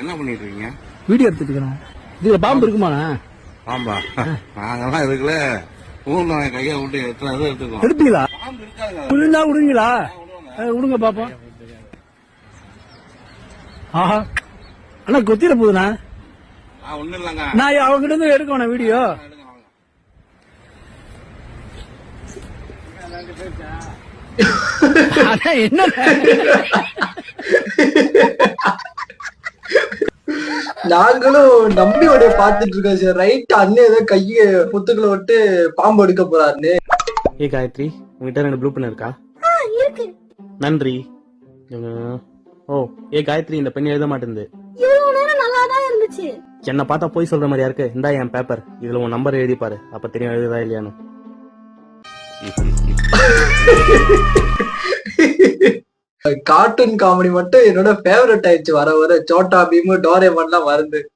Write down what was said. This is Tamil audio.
என்ன பண்ணிட்டு இருக்கீங்க? வீடியோ எடுத்துட்டு இருக்கேன். இதுல பாம்பு இருக்குமாண்ணா? பாம்பா? நாங்கெல்லாம் இருக்குல்ல. ஊர்ல கையை விட்டு எத்தனை இது எடுத்துக்கோம். எடுப்பீங்களா? பாம்பு இருக்காது. விழுந்தா விடுவீங்களா? விடுங்க பாப்போம். ஆஹா அண்ணா கொத்திர போகுதுண்ணா. ஒண்ணும் இல்லங்க. நான் அவங்கிட்ட இருந்து எடுக்கணும் வீடியோ. என்ன நாங்களும் நம்பி உடைய பாத்துட்டு இருக்கோம் சார். ரைட் அண்ணன் ஏதோ கைய புத்துக்குள்ள விட்டு பாம்பு எடுக்க போறாருன்னு. ஏ காயத்ரி, உங்ககிட்ட 2 ப்ளூ பென் இருக்கா? இருக்கு. நன்றி. ஓ ஏ காயத்ரி, இந்த பெண் எழுத மாட்டேங்குது. இவ்வளவு நேரம் நல்லா தான் இருந்துச்சு. என்ன பார்த்தா போய் சொல்ற மாதிரியா இருக்கு? இந்தா என் பேப்பர், இதுல உன் நம்பர் எழுதி பாரு, அப்ப தெரியும் எழுதுதா இல்லையானு. கார்ட்டூன் காமெடி மட்டும் என்னோட ஃபேவரட் ஆயிடுச்சு. வர வர சோட்டா பீம், டோரேமான்லாம் வருது.